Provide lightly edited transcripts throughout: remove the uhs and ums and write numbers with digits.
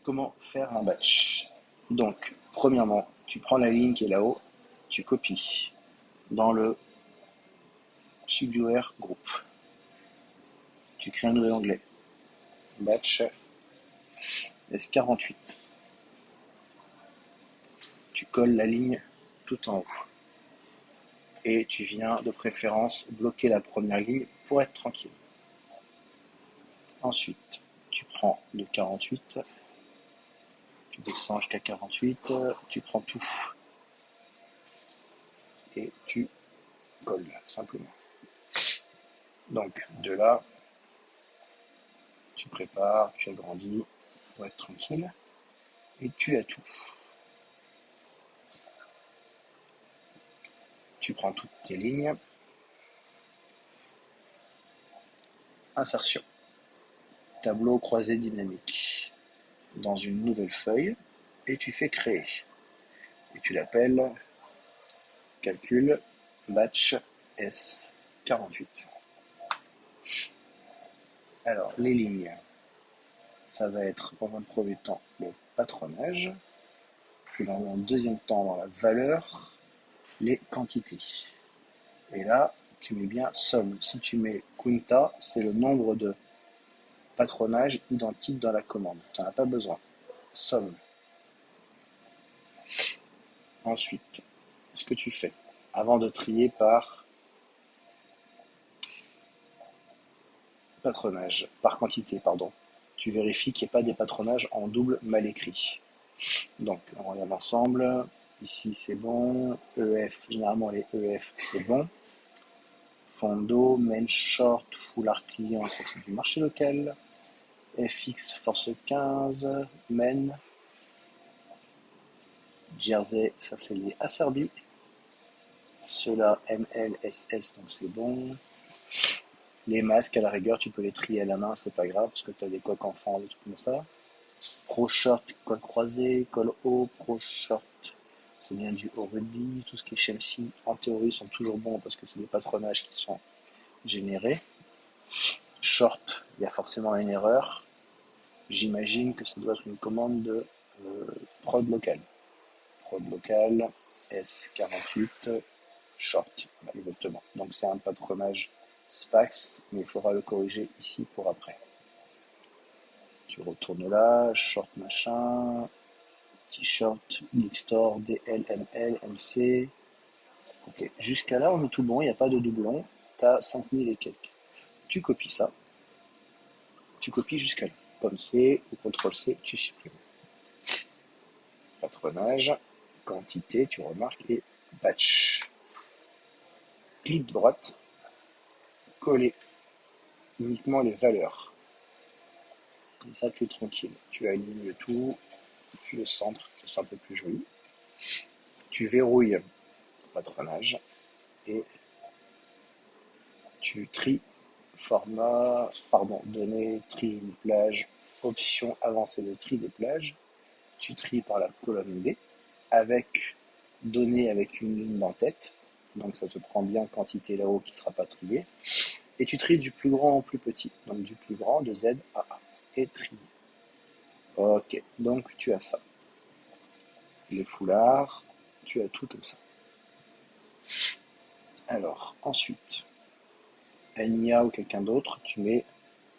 comment faire un batch. Donc, premièrement, tu prends la ligne qui est là-haut, tu copies dans le Subleware Group. Tu crées un nouvel onglet. Batch S48. Tu colles la ligne tout en haut. Et tu viens de préférence bloquer la première ligne pour être tranquille. Ensuite, tu prends le 48, tu descends jusqu'à 48, tu prends tout et tu colles simplement. Donc de là, tu prépares, tu agrandis pour être tranquille et tu as tout. Tu prends toutes tes lignes, insertion, tableau croisé dynamique dans une nouvelle feuille et tu fais créer. Et tu l'appelles calcul batch S48. Alors les lignes, ça va être dans un premier temps le patronage et dans un deuxième temps dans la valeur les quantités. Et là tu mets bien somme. Si tu mets quinta, c'est le nombre de patronages identiques dans la commande. Tu n'en as pas besoin. Somme. Ensuite, ce que tu fais, avant de trier par patronage, par quantité, pardon, tu vérifies qu'il n'y ait pas des patronages en double mal écrits. Donc, on regarde ensemble. Ici, c'est bon. EF, généralement, les EF, c'est bon. Fondo, main short, foulard client, ça c'est du marché local. FX, force 15, main. Jersey, ça c'est lié à Serbie. Ceux-là, ML, SS, donc c'est bon. Les masques, à la rigueur, tu peux les trier à la main, c'est pas grave, parce que tu as des coques enfants, des trucs comme ça. Pro short, col croisé, col haut, pro short, c'est bien du haut rugby. Tout ce qui est Chelsea, en théorie, sont toujours bons parce que c'est des patronages qui sont générés. Short, il y a forcément une erreur. J'imagine que ça doit être une commande de prod local. Prod local, S48, short, voilà, exactement. Donc c'est un patronage Spax, mais il faudra le corriger ici pour après. Tu retournes là, short machin, t-shirt, Big Store, DL, ML, MC. Ok, jusqu'à là on est tout bon, il n'y a pas de doublon. Tu as 5000 et quelques. Tu copies ça, tu copies jusqu'à là. Comme C ou CTRL-C, tu supprimes. Patronage, quantité, tu remarques, et batch. Clic droite, coller uniquement les valeurs. Comme ça, tu es tranquille. Tu alignes le tout, tu le centres, c'est un peu plus joli. Tu verrouilles le patronage et tu tries format, données, tri une plage, option avancée de tri des plages. Tu tries par la colonne B avec données avec une ligne d'en-tête. Donc ça te prend bien quantité là-haut qui ne sera pas triée. Et tu tries du plus grand au plus petit. Donc du plus grand de Z à A. Et tri. Ok, donc tu as ça. Les foulards, tu as tout comme ça. Alors, ensuite, Ania ou quelqu'un d'autre, tu mets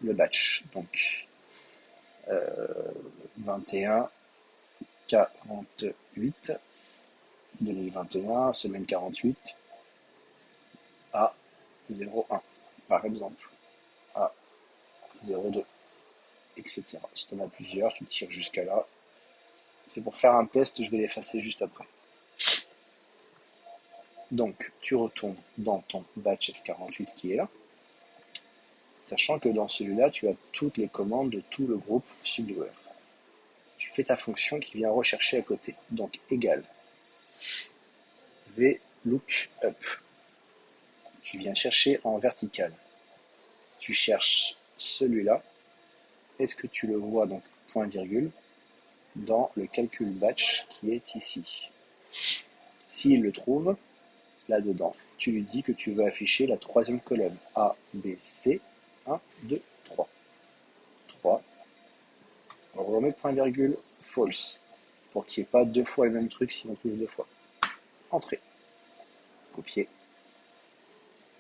le batch. Donc, 21, 48, 2021, semaine 48, à 01, par exemple, à 02, etc. Si tu en as plusieurs, tu tires jusqu'à là. C'est pour faire un test, je vais l'effacer juste après. Donc, tu retournes dans ton batch S48 qui est là, sachant que dans celui-là, tu as toutes les commandes de tout le groupe Subleware. Tu fais ta fonction qui vient rechercher à côté. Donc, égal VLOOKUP. Tu viens chercher en vertical. Tu cherches celui-là. Est-ce que tu le vois, donc point virgule, dans le calcul batch qui est ici. S'il le trouve, là-dedans, tu lui dis que tu veux afficher la troisième colonne. A, B, C, 1, 2, 3. 3. remets point virgule, false, pour qu'il n'y ait pas deux fois le même truc si on trouve deux fois. Entrée. Copier.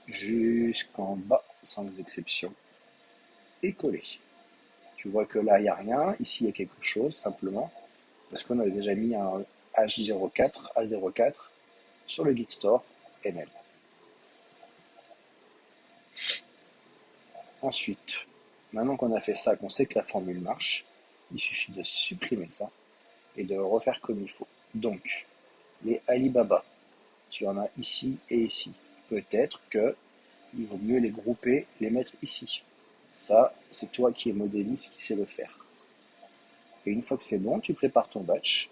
Jusqu'en bas, sans exception. Et coller. Tu vois que là, il n'y a rien. Ici, il y a quelque chose, simplement. Parce qu'on avait déjà mis un H04, A04 sur le Geekstore ML. Ensuite, maintenant qu'on a fait ça, qu'on sait que la formule marche, il suffit de supprimer ça et de refaire comme il faut. Donc, les Alibaba, tu en as ici et ici. Peut-être que il vaut mieux les grouper, les mettre ici. Ça, c'est toi qui es modéliste qui sais le faire. Et une fois que c'est bon, tu prépares ton batch.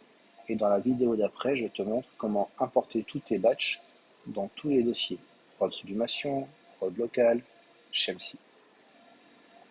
Et dans la vidéo d'après, je te montre comment importer tous tes batchs dans tous les dossiers. Prod sublimation, prod local, Shemsi.